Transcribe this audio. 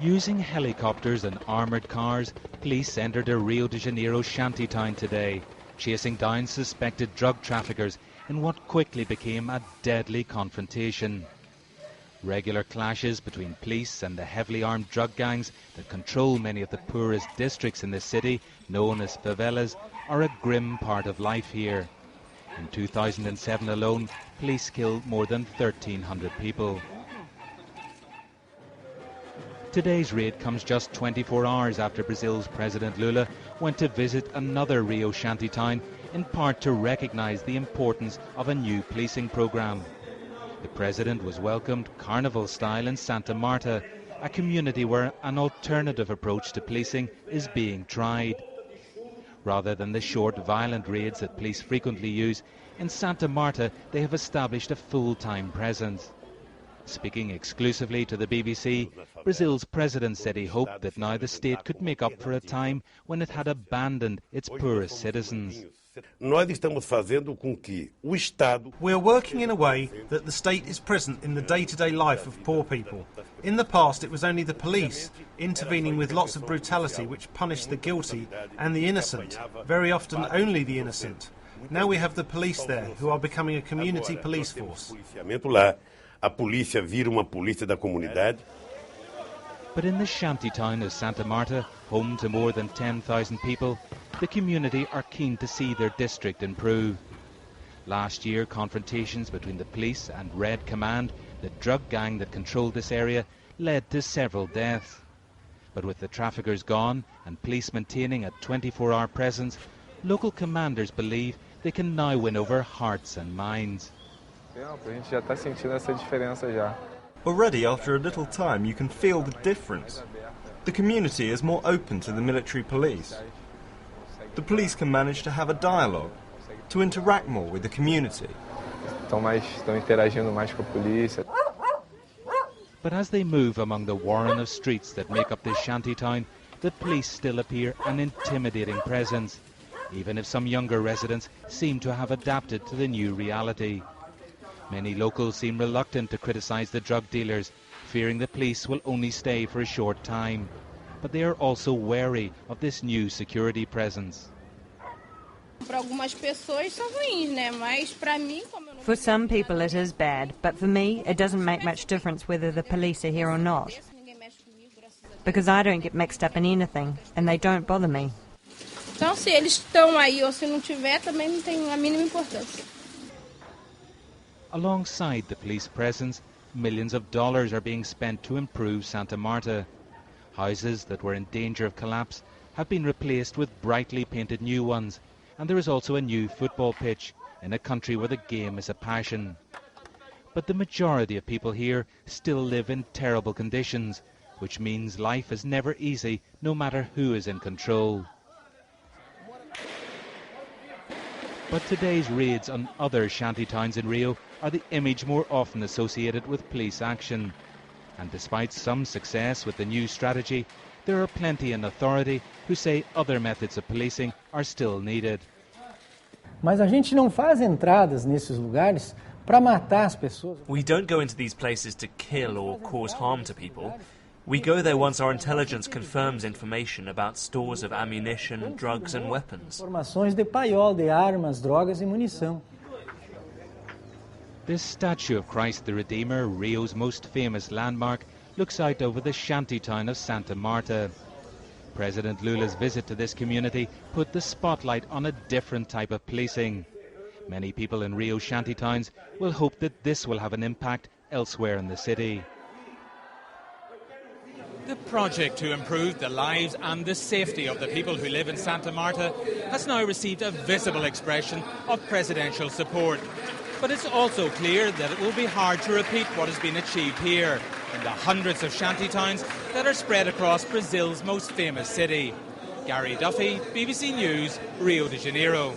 Using helicopters and armoured cars, police entered a Rio de Janeiro shantytown today, chasing down suspected drug traffickers in what quickly became a deadly confrontation. Regular clashes between police and the heavily armed drug gangs that control many of the poorest districts in the city, known as favelas, are a grim part of life here. In 2007 alone, police killed more than 1,300 people. Today's raid comes just 24 hours after Brazil's President Lula went to visit another Rio shantytown, in part to recognise the importance of a new policing programme. The President was welcomed carnival style in Santa Marta, a community where an alternative approach to policing is being tried. Rather than the short violent raids that police frequently use, in Santa Marta they have established a full-time presence. Speaking exclusively to the BBC, Brazil's president said he hoped that now the state could make up for a time when it had abandoned its poorest citizens. We are working in a way that the state is present in the day-to-day life of poor people. In the past, it was only the police intervening with lots of brutality which punished the guilty and the innocent, very often only the innocent. Now we have the police there, who are becoming a community police force. But in the shantytown of Santa Marta, home to more than 10,000 people, the community are keen to see their district improve. Last year, confrontations between the police and Red Command, the drug gang that controlled this area, led to several deaths. But with the traffickers gone and police maintaining a 24-hour presence, local commanders believe they can now win over hearts and minds. Already, after a little time, you can feel the difference. The community is more open to the military police. The police can manage to have a dialogue, to interact more with the community. But as they move among the warren of streets that make up this shantytown, the police still appear an intimidating presence, even if some younger residents seem to have adapted to the new reality. Many locals seem reluctant to criticise the drug dealers, fearing the police will only stay for a short time. But they are also wary of this new security presence. For some people it is bad, but for me it doesn't make much difference whether the police are here or not. Because I don't get mixed up in anything, and they don't bother me. Alongside the police presence, millions of dollars are being spent to improve Santa Marta. Houses that were in danger of collapse have been replaced with brightly painted new ones, and there is also a new football pitch in a country where the game is a passion. But the majority of people here still live in terrible conditions, which means life is never easy no matter who is in control. But today's raids on other shantytowns in Rio are the image more often associated with police action. And despite some success with the new strategy, there are plenty in authority who say other methods of policing are still needed. Mas a gente não faz entradas nesses lugares para matar as pessoas. We don't go into these places to kill or cause harm to people. We go there once our intelligence confirms information about stores of ammunition, drugs and weapons. Informações de paiol de armas, drogas e munição. This statue of Christ the Redeemer, Rio's most famous landmark, looks out over the shantytown of Santa Marta. President Lula's visit to this community put the spotlight on a different type of policing. Many people in Rio shantytowns will hope that this will have an impact elsewhere in the city. The project to improve the lives and the safety of the people who live in Santa Marta has now received a visible expression of presidential support. But it's also clear that it will be hard to repeat what has been achieved here, in the hundreds of shantytowns that are spread across Brazil's most famous city. Gary Duffy, BBC News, Rio de Janeiro.